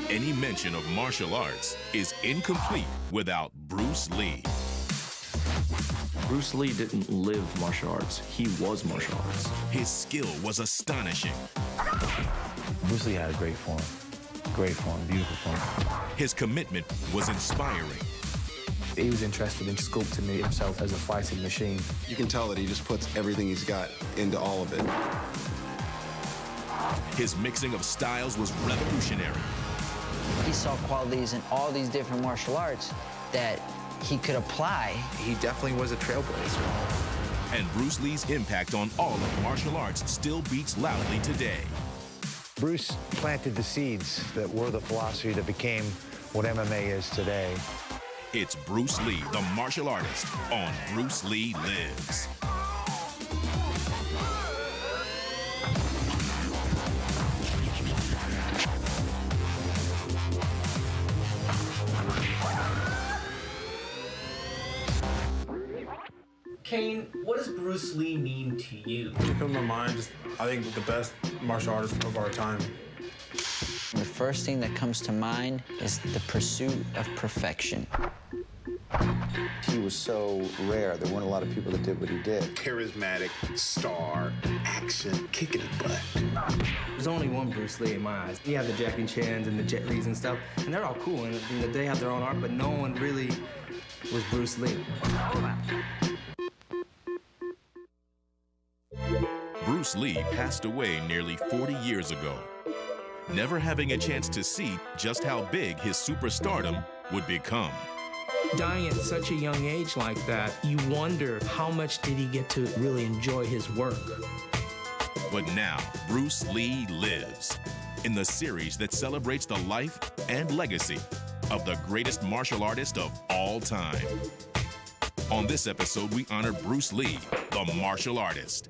Any mention of martial arts is incomplete without Bruce Lee. Bruce Lee didn't live martial arts. He was martial arts. His skill was astonishing. Bruce Lee had a great form. Great form, beautiful form. His commitment was inspiring. He was interested in sculpting himself as a fighting machine. You can tell that he just puts everything he's got into all of it. His mixing of styles was revolutionary. He saw qualities in all these different martial arts that he could apply. He definitely was a trailblazer. And Bruce Lee's impact on all of martial arts still beats loudly today. Bruce planted the seeds that were the philosophy that became what MMA is today. It's Bruce Lee, the martial artist, on Bruce Lee Lives. Kane, what does Bruce Lee mean to you? In my mind, I think the best martial artist of our time. The first thing that comes to mind is the pursuit of perfection. He was so rare. There weren't a lot of people that did what he did. Charismatic, star, action, kicking butt. There's only one Bruce Lee in my eyes. You have the Jackie Chans and the Jet Lis and stuff, and they're all cool, and they have their own art, but no one really was Bruce Lee. Bruce Lee passed away nearly 40 years ago, never having a chance to see just how big his superstardom would become. Dying at such a young age like that, you wonder how much did he get to really enjoy his work. But now, Bruce Lee lives in the series that celebrates the life and legacy of the greatest martial artist of all time. On this episode, we honor Bruce Lee, the martial artist.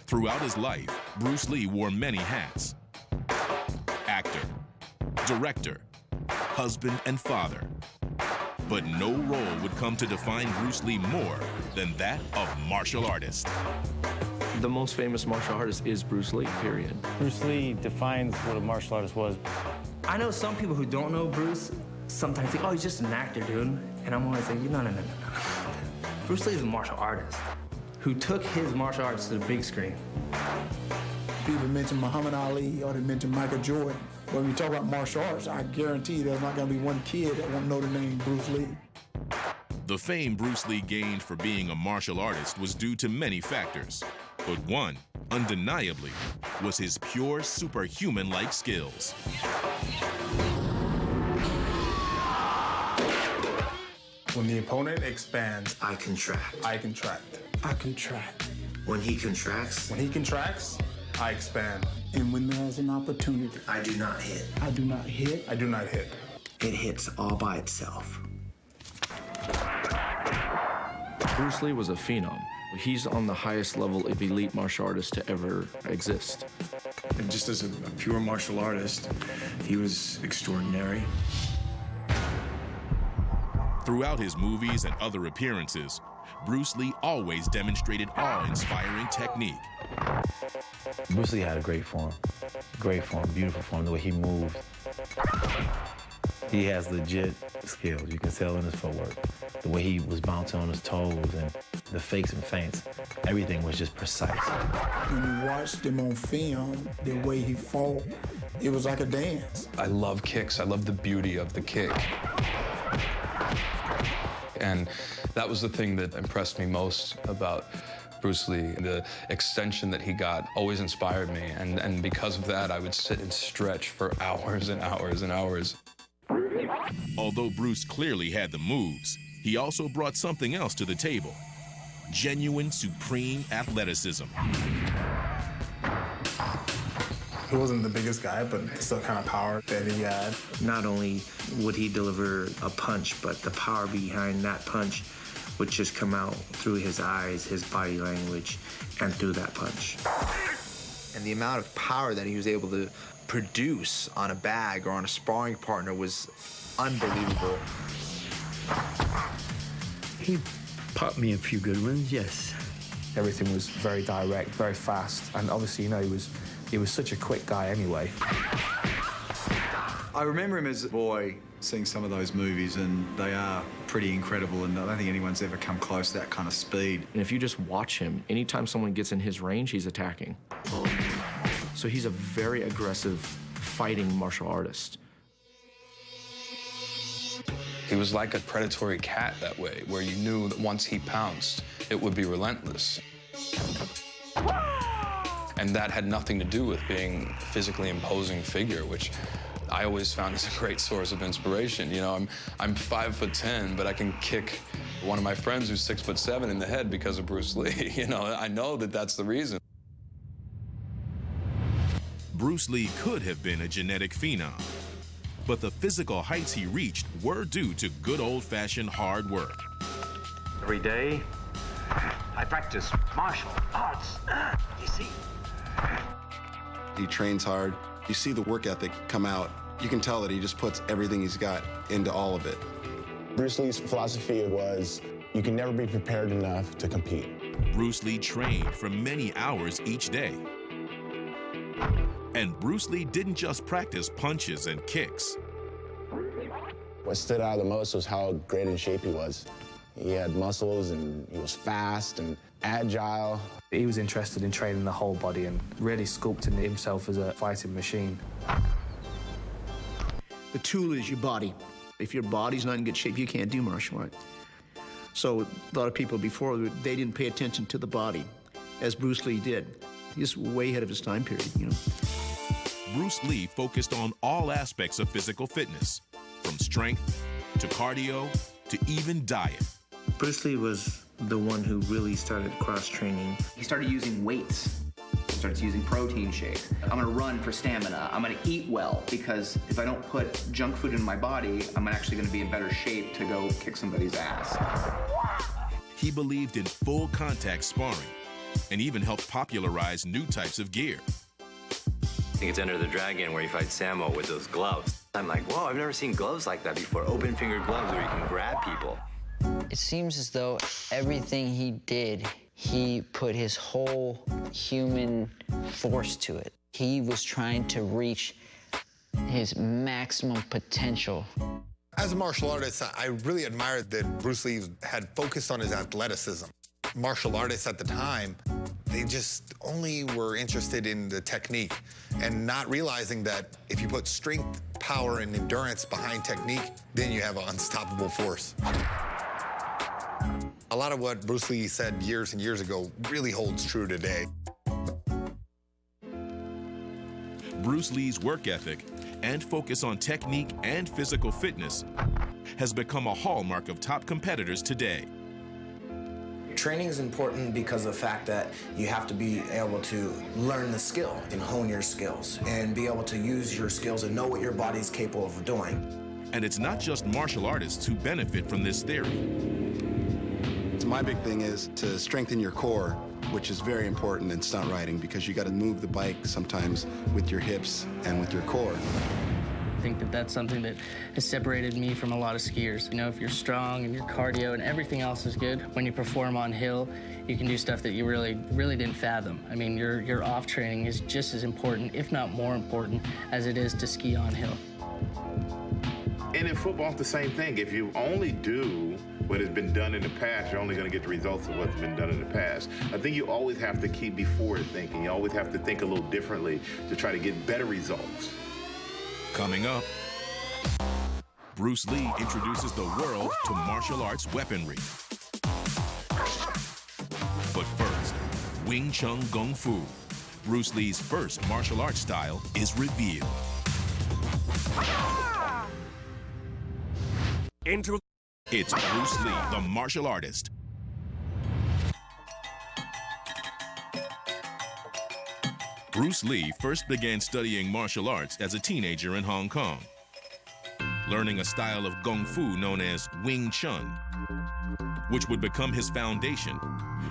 Throughout his life, Bruce Lee wore many hats. Actor, director, husband, and father. But no role would come to define Bruce Lee more than that of martial artist. The most famous martial artist is Bruce Lee, period. Bruce Lee defines what a martial artist was. I know some people who don't know Bruce sometimes think, oh, he's just an actor, dude. And I'm always like, no. Bruce Lee is a martial artist who took his martial arts to the big screen. People mention Muhammad Ali or they mention Michael Jordan. When we talk about martial arts, I guarantee there's not going to be one kid that won't know the name Bruce Lee. The fame Bruce Lee gained for being a martial artist was due to many factors, but one, undeniably, was his pure superhuman-like skills. When the opponent expands, I contract. I contract. I contract. When he contracts, I expand. And when there's an opportunity, I do not hit. I do not hit. I do not hit. It hits all by itself. Bruce Lee was a phenom. He's on the highest level of elite martial artist to ever exist. And just as a pure martial artist, he was extraordinary. Throughout his movies and other appearances, Bruce Lee always demonstrated awe-inspiring technique. Bruce Lee had a great form, beautiful form, the way he moved. He has legit skills. You can tell in his footwork. The way he was bouncing on his toes and the fakes and feints, everything was just precise. When you watched him on film, the way he fought, it was like a dance. I love kicks. I love the beauty of the kick. And that was the thing that impressed me most about Bruce Lee. The extension that he got always inspired me, and because of that, I would sit and stretch for hours and hours and hours. Although Bruce clearly had the moves, he also brought something else to the table: genuine, supreme athleticism. He wasn't the biggest guy, but still kind of power that he had. Not only would he deliver a punch, but the power behind that punch would just come out through his eyes, his body language, and through that punch. And the amount of power that he was able to produce on a bag or on a sparring partner was unbelievable. He popped me a few good ones, yes. Everything was very direct, very fast, and obviously, he was He was such a quick guy anyway. I remember him as a boy seeing some of those movies, and they are pretty incredible, and I don't think anyone's ever come close to that kind of speed. And if you just watch him, anytime someone gets in his range, he's attacking. So he's a very aggressive fighting martial artist. He was like a predatory cat that way, where you knew that once he pounced, it would be relentless. And that had nothing to do with being a physically imposing figure, which I always found as a great source of inspiration. You know, I'm 5'10", but I can kick one of my friends who's 6'7" in the head because of Bruce Lee. You know, I know that that's the reason. Bruce Lee could have been a genetic phenom, but the physical heights he reached were due to good old-fashioned hard work. Every day, I practice martial arts. You see? He trains hard. You see the work ethic come out. You can tell that he just puts everything he's got into all of it. Bruce Lee's philosophy was, you can never be prepared enough to compete. Bruce Lee trained for many hours each day. And Bruce Lee didn't just practice punches and kicks. What stood out the most was how great in shape he was. He had muscles, and he was fast and agile. He was interested in training the whole body and really sculpting himself as a fighting machine. The tool is your body. If your body's not in good shape, you can't do martial art. So a lot of people before, they didn't pay attention to the body, as Bruce Lee did. He's way ahead of his time period, you know. Bruce Lee focused on all aspects of physical fitness, from strength to cardio to even diet. Bruce Lee was the one who really started cross-training. He started using weights. He started using protein shakes. I'm gonna run for stamina. I'm gonna eat well, because if I don't put junk food in my body, I'm actually gonna be in better shape to go kick somebody's ass. He believed in full contact sparring and even helped popularize new types of gear. I think it's Enter the Dragon where you fight Sammo with those gloves. I'm like, whoa, I've never seen gloves like that before. Open finger gloves where you can grab people. It seems as though everything he did, he put his whole human force to it. He was trying to reach his maximum potential. As a martial artist, I really admired that Bruce Lee had focused on his athleticism. Martial artists at the time, they just only were interested in the technique and not realizing that if you put strength, power, and endurance behind technique, then you have an unstoppable force. A lot of what Bruce Lee said years and years ago really holds true today. Bruce Lee's work ethic and focus on technique and physical fitness has become a hallmark of top competitors today. Training is important because of the fact that you have to be able to learn the skill and hone your skills and be able to use your skills and know what your body's capable of doing. And it's not just martial artists who benefit from this theory. My big thing is to strengthen your core, which is very important in stunt riding because you got to move the bike sometimes with your hips and with your core. I think that that's something that has separated me from a lot of skiers. You know, if you're strong and your cardio and everything else is good, when you perform on hill, you can do stuff that you really didn't fathom. I mean, your off training is just as important, if not more important, as it is to ski on hill. And in football, it's the same thing. If you only do what has been done in the past, you're only going to get the results of what's been done in the past. I think you always have to keep forward thinking. You always have to think a little differently to try to get better results. Coming up, Bruce Lee introduces the world to martial arts weaponry. But first, Wing Chun Kung Fu, Bruce Lee's first martial arts style, is revealed. It's Bruce Lee, the martial artist. Bruce Lee first began studying martial arts as a teenager in Hong Kong, learning a style of Kung Fu known as Wing Chun, which would become his foundation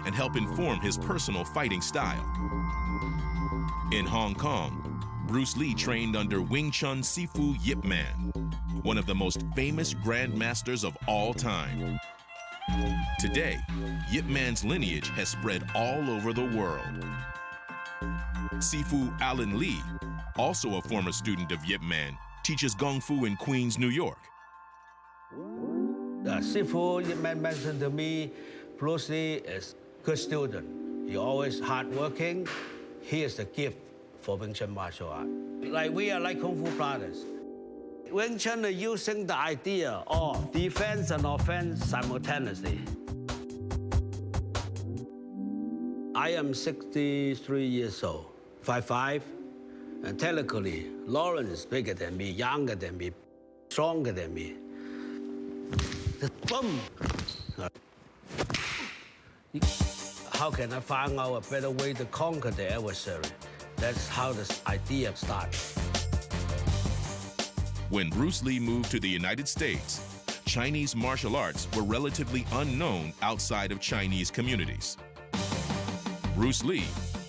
and help inform his personal fighting style. In Hong Kong, Bruce Lee trained under Wing Chun Sifu Yip Man, one of the most famous grandmasters of all time. Today, Yip Man's lineage has spread all over the world. Sifu Alan Lee, also a former student of Yip Man, teaches Kung Fu in Queens, New York. Sifu Yip Man mentioned to me, Bruce Lee is a good student. He always hardworking. He is the gift for Wing Chun martial art. Like we are like Kung Fu brothers. Wing Chun is using the idea of defense and offense simultaneously. I am 63 years old, 5'5", and technically, Lauren is bigger than me, younger than me, stronger than me. Just boom! How can I find out a better way to conquer the adversary? That's how this idea starts. When Bruce Lee moved to the United States, Chinese martial arts were relatively unknown outside of Chinese communities. Bruce Lee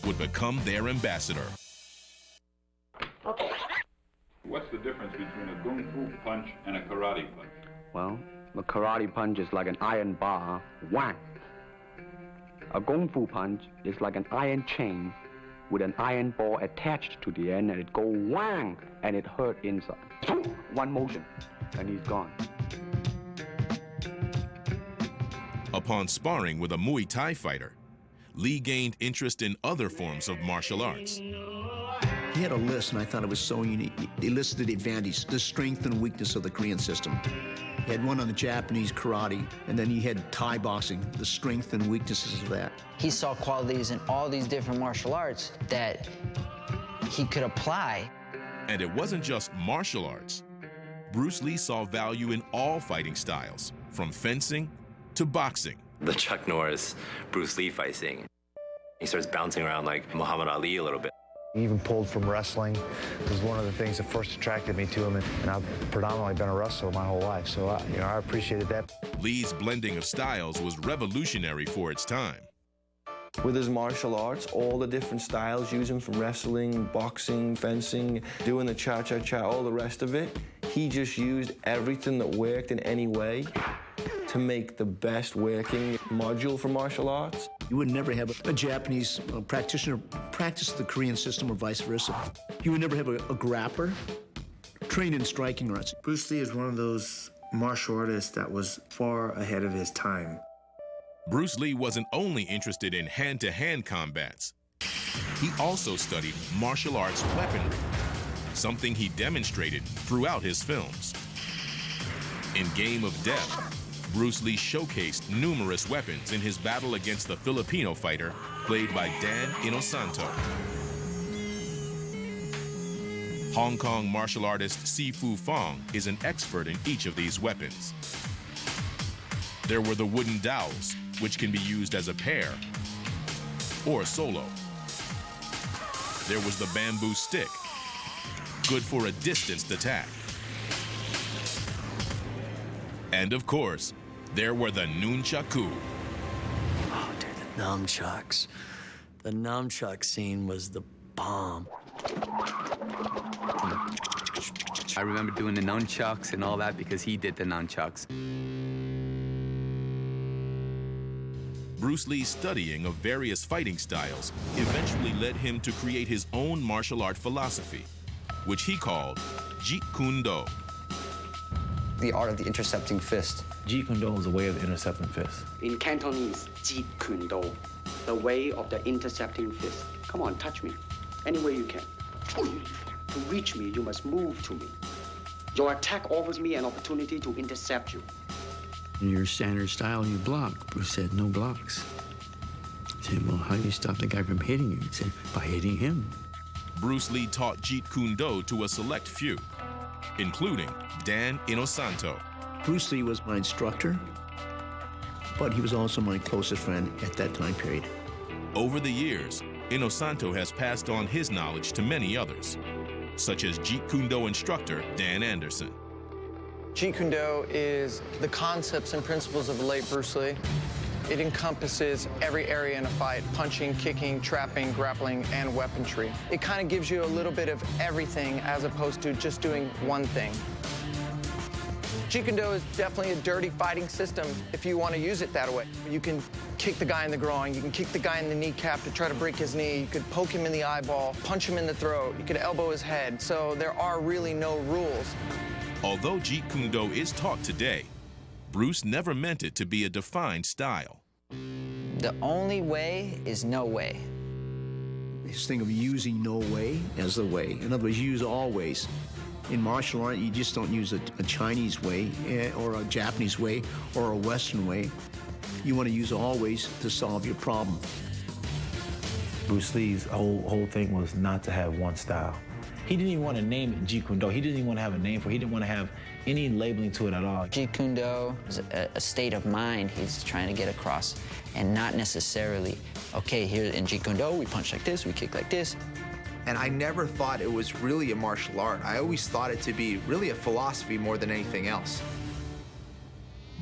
would become their ambassador. What's the difference between a Kung Fu punch and a karate punch? Well, the karate punch is like an iron bar, whack. A Kung Fu punch is like an iron chain with an iron ball attached to the end, and it go whang, and it hurt inside. One motion, and he's gone. Upon sparring with a Muay Thai fighter, Lee gained interest in other forms of martial arts. He had a list, and I thought it was so unique. He listed the advantage, the strength and weakness of the Korean system. He had one on the Japanese karate, and then he had Thai boxing, the strength and weaknesses of that. He saw qualities in all these different martial arts that he could apply. And it wasn't just martial arts. Bruce Lee saw value in all fighting styles, from fencing to boxing. The Chuck Norris, Bruce Lee fight scene. He starts bouncing around like Muhammad Ali a little bit. He even pulled from wrestling. It was one of the things that first attracted me to him, and I've predominantly been a wrestler my whole life, so I appreciated that. Lee's blending of styles was revolutionary for its time. With his martial arts, all the different styles, using from wrestling, boxing, fencing, doing the cha-cha-cha, all the rest of it, he just used everything that worked in any way to make the best working module for martial arts. You would never have a Japanese practitioner practice the Korean system or vice versa. You would never have a grappler trained in striking arts. Bruce Lee is one of those martial artists that was far ahead of his time. Bruce Lee wasn't only interested in hand-to-hand combats. He also studied martial arts weaponry, something he demonstrated throughout his films. In Game of Death, Bruce Lee showcased numerous weapons in his battle against the Filipino fighter played by Dan Inosanto. Hong Kong martial artist Sifu Fong is an expert in each of these weapons. There were the wooden dowels, which can be used as a pair or solo. There was the bamboo stick, good for a distanced attack. And of course, there were the nunchaku. Oh, dude, the nunchucks. The nunchuck scene was the bomb. I remember doing the nunchucks and all that because he did the nunchucks. Bruce Lee's studying of various fighting styles eventually led him to create his own martial art philosophy, which he called Jeet Kune Do. The art of the intercepting fist. Jeet Kune Do is a way of the intercepting fist. In Cantonese, Jeet Kune Do, the way of the intercepting fist. Come on, touch me. Any way you can. To reach me, you must move to me. Your attack offers me an opportunity to intercept you. In your standard style, you block. Bruce said, no blocks. I said, well, how do you stop the guy from hitting you? He said, by hitting him. Bruce Lee taught Jeet Kune Do to a select few, including Dan Inosanto. Bruce Lee was my instructor, but he was also my closest friend at that time period. Over the years, Inosanto has passed on his knowledge to many others, such as Jeet Kune Do instructor Dan Anderson. Jeet Kune Do is the concepts and principles of the late Bruce Lee. It encompasses every area in a fight: punching, kicking, trapping, grappling, and weaponry. It kind of gives you a little bit of everything as opposed to just doing one thing. Jeet Kune Do is definitely a dirty fighting system if you want to use it that way. You can kick the guy in the groin, you can kick the guy in the kneecap to try to break his knee, you could poke him in the eyeball, punch him in the throat, you could elbow his head, so there are really no rules. Although Jeet Kune Do is taught today, Bruce never meant it to be a defined style. The only way is no way. This thing of using no way as the way. In other words, use all ways. In martial art, you just don't use a Chinese way or a Japanese way or a Western way. You want to use all ways to solve your problem. Bruce Lee's whole thing was not to have one style. He didn't even want to name it Jeet Kune Do. He didn't even want to have a name for it. He didn't want to have any labeling to it at all. Jeet Kune Do is a state of mind he's trying to get across, and not necessarily, okay, here in Jeet Kune Do, we punch like this, we kick like this. And I never thought it was really a martial art. I always thought it to be really a philosophy more than anything else.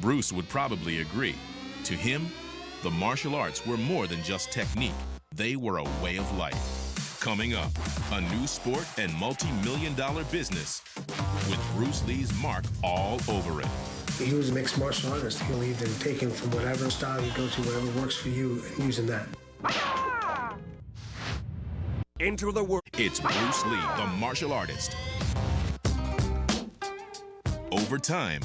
Bruce would probably agree. To him, the martial arts were more than just technique. They were a way of life. Coming up, a new sport and multi-million-dollar business with Bruce Lee's mark all over it. He was a mixed martial artist. He believed in taking from whatever style you go to, whatever works for you, and using that. Into the world. It's Bruce Lee, the martial artist. Over time,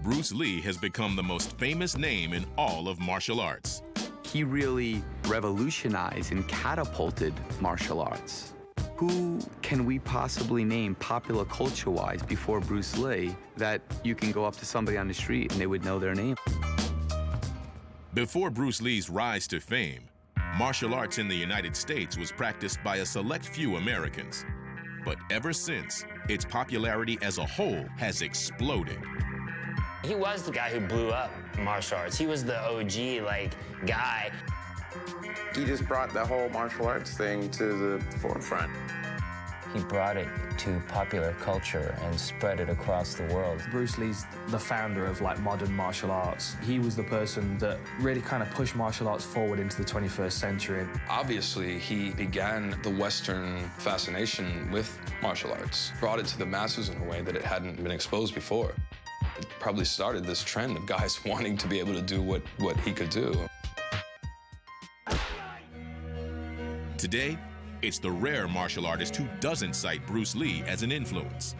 Bruce Lee has become the most famous name in all of martial arts. He really revolutionized and catapulted martial arts. Who can we possibly name popular culture-wise before Bruce Lee that you can go up to somebody on the street and they would know their name? Before Bruce Lee's rise to fame, martial arts in the United States was practiced by a select few Americans. But ever since, its popularity as a whole has exploded. He was the guy who blew up martial arts. He was the OG, guy. He just brought the whole martial arts thing to the forefront. He brought it to popular culture and spread it across the world. Bruce Lee's the founder of modern martial arts. He was the person that really kind of pushed martial arts forward into the 21st century. Obviously, he began the Western fascination with martial arts, brought it to the masses in a way that it hadn't been exposed before. It probably started this trend of guys wanting to be able to do what he could do. Today, it's the rare martial artist who doesn't cite Bruce Lee as an influence.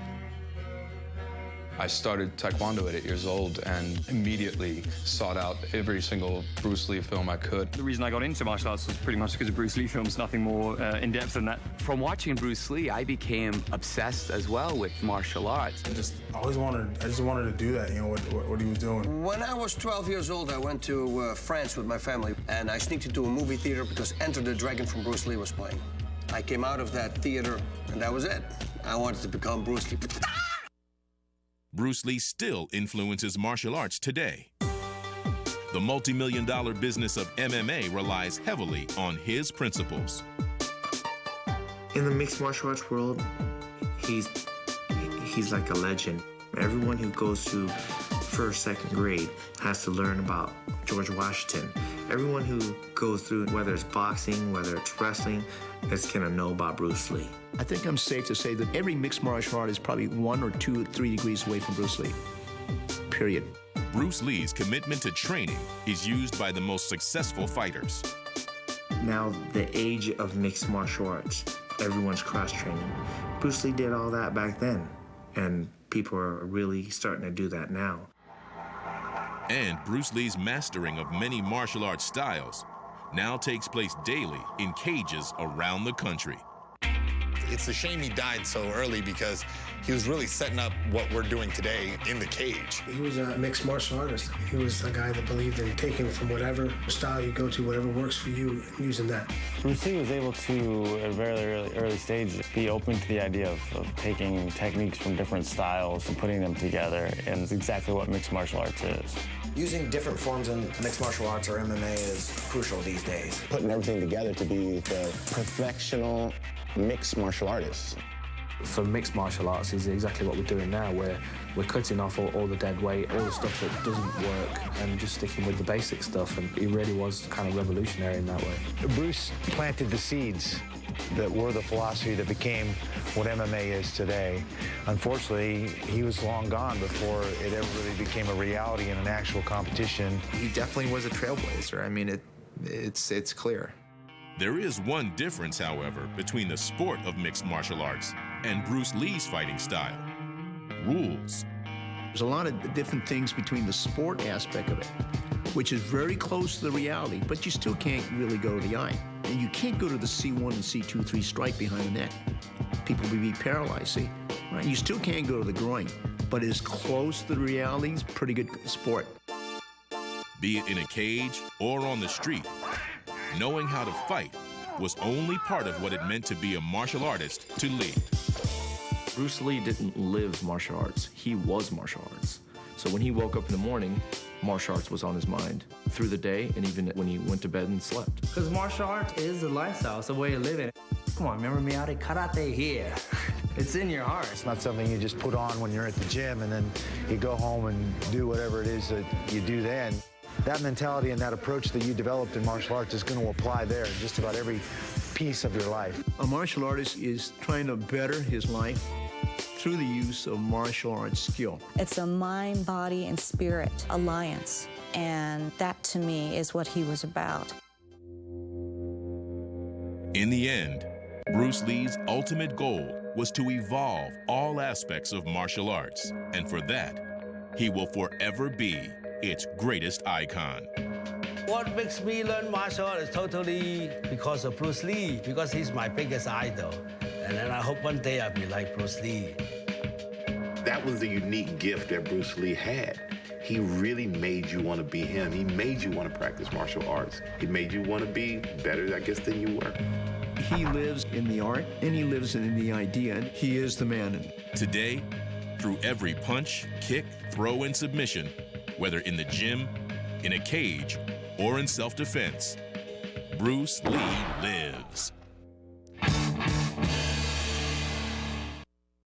I started Taekwondo at 8 years old and immediately sought out every single Bruce Lee film I could. The reason I got into martial arts was pretty much because of Bruce Lee films, nothing more in-depth than that. From watching Bruce Lee, I became obsessed as well with martial arts. I just wanted to do that, what he was doing. When I was 12 years old, I went to France with my family, and I sneaked into a movie theater because Enter the Dragon from Bruce Lee was playing. I came out of that theater, and that was it. I wanted to become Bruce Lee. Bruce Lee still influences martial arts today. The multi-million-dollar business of MMA relies heavily on his principles. In the mixed martial arts world, he's like a legend. Everyone who goes through first, second grade has to learn about George Washington. Everyone who goes through, whether it's boxing, whether it's wrestling, is gonna know about Bruce Lee. I think I'm safe to say that every mixed martial art is probably 1 or 2 or 3 degrees away from Bruce Lee. Period. Bruce Lee's commitment to training is used by the most successful fighters. Now, the age of mixed martial arts, everyone's cross-training. Bruce Lee did all that back then, and people are really starting to do that now. And Bruce Lee's mastering of many martial arts styles now takes place daily in cages around the country. It's a shame he died so early because he was really setting up what we're doing today in the cage. He was a mixed martial artist. He was a guy that believed in taking from whatever style you go to, whatever works for you, and using that. Bruce Lee was able to, at a very early stage, be open to the idea of taking techniques from different styles and putting them together, and it's exactly what mixed martial arts is. Using different forms in mixed martial arts or MMA is crucial these days. Putting everything together to be the professional mixed martial artist. For mixed martial arts is exactly what we're doing now, where we're cutting off all the dead weight, all the stuff that doesn't work, and just sticking with the basic stuff, and he really was kind of revolutionary in that way. Bruce planted the seeds that were the philosophy that became what MMA is today. Unfortunately, he was long gone before it ever really became a reality in an actual competition. He definitely was a trailblazer. I mean, it's clear. There is one difference, however, between the sport of mixed martial arts and Bruce Lee's fighting style: rules. There's a lot of different things between the sport aspect of it, which is very close to the reality, but you still can't really go to the eye. And you can't go to the C1 and C2, 3 strike behind the neck. People will be paralyzed, see? Right? You still can't go to the groin, but it's close to the reality. It's pretty good sport. Be it in a cage or on the street, knowing how to fight was only part of what it meant to be a martial artist to Lee. Bruce Lee didn't live martial arts. He was martial arts. So when he woke up in the morning, martial arts was on his mind through the day and even when he went to bed and slept. Because martial arts is a lifestyle. It's a way of living. Come on, remember Miyagi? Karate here. It's in your heart. It's not something you just put on when you're at the gym and then you go home and do whatever it is that you do then. That mentality and that approach that you developed in martial arts is going to apply there in just about every piece of your life. A martial artist is trying to better his life through the use of martial arts skill. It's a mind, body, and spirit alliance, and that to me is what he was about. In the end, Bruce Lee's ultimate goal was to evolve all aspects of martial arts, and for that, he will forever be its greatest icon. What makes me learn martial art is totally because of Bruce Lee, because he's my biggest idol. And then I hope one day I'll be like Bruce Lee. That was the unique gift that Bruce Lee had. He really made you want to be him. He made you want to practice martial arts. He made you want to be better, I guess, than you were. He lives in the art, and he lives in the idea, and he is the man. Today, through every punch, kick, throw, and submission, whether in the gym, in a cage, or in self-defense, Bruce Lee lives.